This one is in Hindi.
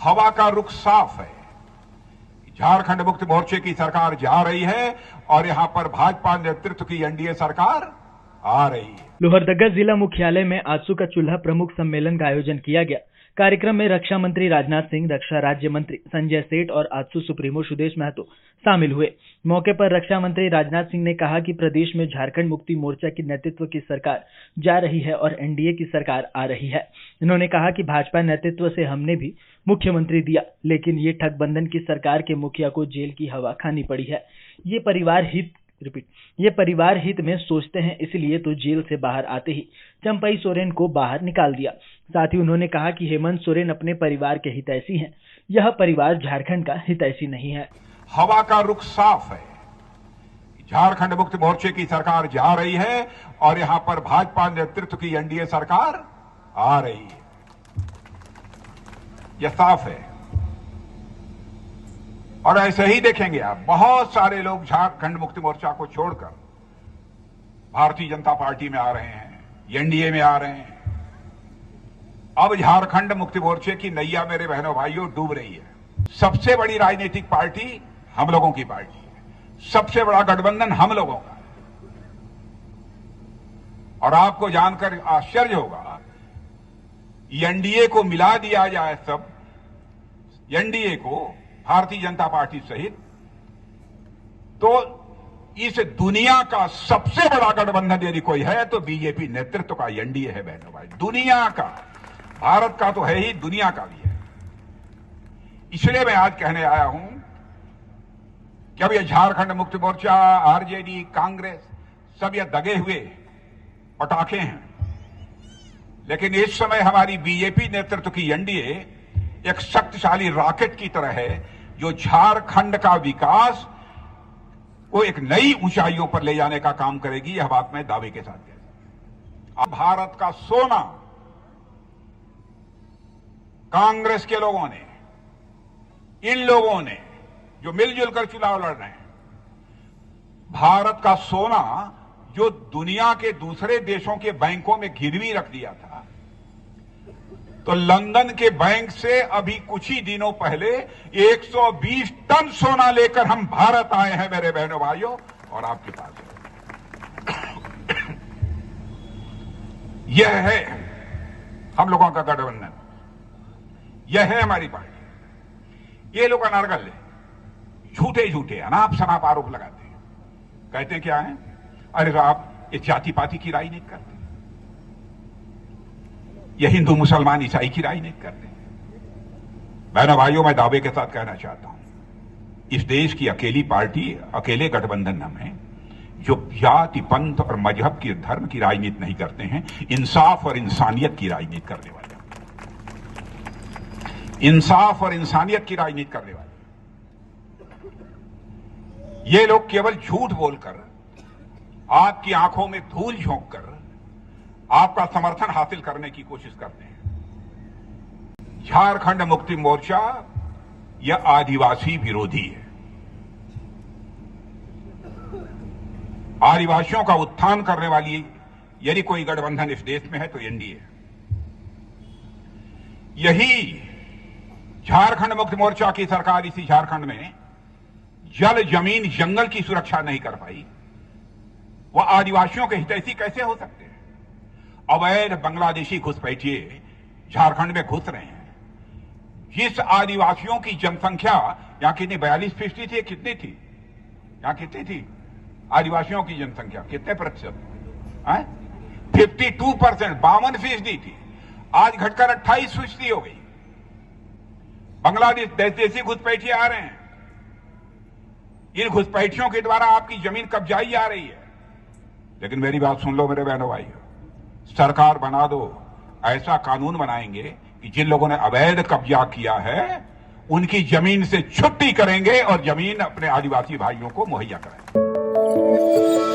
हवा का रुख साफ है। झारखंड मुक्ति मोर्चे की सरकार जा रही है और यहां पर भाजपा नेतृत्व की एनडीए सरकार आ रही है। लोहरदगा जिला मुख्यालय में आजसू का चूल्हा प्रमुख सम्मेलन का आयोजन किया गया। कार्यक्रम में रक्षा मंत्री राजनाथ सिंह, रक्षा राज्य मंत्री संजय सेठ और आजसू सुप्रीमो सुदेश महतो शामिल हुए। मौके पर रक्षा मंत्री राजनाथ सिंह ने कहा कि प्रदेश में झारखंड मुक्ति मोर्चा के नेतृत्व की सरकार जा रही है और एनडीए की सरकार आ रही है। उन्होंने कहा कि भाजपा नेतृत्व से हमने भी मुख्यमंत्री दिया, लेकिन ये ठगबंधन की सरकार के मुखिया को जेल की हवा खानी पड़ी है। ये परिवार हित में सोचते हैं, इसलिए तो जेल से बाहर आते ही चंपई सोरेन को बाहर निकाल दिया। साथ ही उन्होंने कहा कि हेमंत सोरेन अपने परिवार के हितैषी हैं, यह परिवार झारखंड का हितैषी नहीं है। हवा का रुख साफ है। झारखंड मुक्ति मोर्चे की सरकार जा रही है और यहां पर भाजपा नेतृत्व की एनडीए सरकार आ रही है। यह साफ है और ऐसे ही देखेंगे आप, बहुत सारे लोग झारखंड मुक्ति मोर्चा को छोड़कर भारतीय जनता पार्टी में आ रहे हैं, एनडीए में आ रहे हैं। अब झारखंड मुक्ति मोर्चे की नैया मेरे बहनों भाइयों डूब रही है। सबसे बड़ी राजनीतिक पार्टी हम लोगों की पार्टी है, सबसे बड़ा गठबंधन हम लोगों का है। और आपको जानकर आश्चर्य होगा, एनडीए को मिला दिया जाए, सब एनडीए को भारतीय जनता पार्टी सहित, तो इस दुनिया का सबसे बड़ा गठबंधन यदि कोई है तो बीजेपी नेतृत्व का एनडीए है बहनों भाई। दुनिया का, भारत का तो है ही, दुनिया का भी है। इसलिए मैं आज कहने आया हूं कि अब ये झारखंड मुक्ति मोर्चा, आरजेडी, कांग्रेस सब ये दगे हुए पटाखे हैं, लेकिन इस समय हमारी बीजेपी नेतृत्व की एनडीए एक शक्तिशाली रॉकेट की तरह है, जो झारखंड का विकास को एक नई ऊंचाइयों पर ले जाने का काम करेगी। यह बात मैं दावे के साथ कहता हूं। भारत का सोना कांग्रेस के लोगों ने, इन लोगों ने जो मिलजुल कर चुनाव लड़ रहे हैं, भारत का सोना जो दुनिया के दूसरे देशों के बैंकों में गिरवी रख दिया था, तो लंदन के बैंक से अभी कुछ ही दिनों पहले 120 टन सोना लेकर हम भारत आए हैं मेरे बहनों भाइयों, और आपके पास है। यह है हम लोगों का गठबंधन, यह है हमारी पार्टी। ये लोग अनर्गल है, झूठे झूठे अनाप शनाप आरोप लगाते हैं। कहते हैं क्या है, अरे साहब ये जाति पाति की राजनीति करते हैं, ये हिंदू मुसलमान ईसाई की राजनीति करते हैं। बहनों भाइयों, मैं दावे के साथ कहना चाहता हूं, इस देश की अकेली पार्टी, अकेले गठबंधन हम हैं जो जाति, पंथ और मजहब की, धर्म की राजनीति नहीं करते हैं, इंसाफ और इंसानियत की राजनीति करने वाले, इंसाफ और इंसानियत की राजनीति करने वाले। ये लोग केवल झूठ बोलकर, आपकी आंखों में धूल झोंककर आपका समर्थन हासिल करने की कोशिश करते हैं। झारखंड मुक्ति मोर्चा यह आदिवासी विरोधी है। आदिवासियों का उत्थान करने वाली यदि कोई गठबंधन इस देश में है तो एनडीए है। यही झारखंड मुक्ति मोर्चा की सरकार इसी झारखंड में जल, जमीन, जंगल की सुरक्षा नहीं कर पाई, वह आदिवासियों के हितैषी कैसे हो सकते हैं? अवैध बांग्लादेशी घुसपैठिए झारखंड में घुस रहे हैं। जिस आदिवासियों की जनसंख्या यहां कितनी 42% थी, कितनी थी यहां, कितनी थी आदिवासियों की जनसंख्या, कितने प्रतिशत? 52%, 52% थी, आज घटकर 28% हो गई। बांग्लादेश देशी घुसपैठिए आ रहे हैं, इन घुसपैठियों के द्वारा आपकी जमीन कब्जाई जा रही है। लेकिन मेरी बात सुन लो मेरे बहनों भाइयों, सरकार बना दो, ऐसा कानून बनाएंगे कि जिन लोगों ने अवैध कब्जा किया है उनकी जमीन से छुट्टी करेंगे और जमीन अपने आदिवासी भाइयों को मुहैया कराएंगे।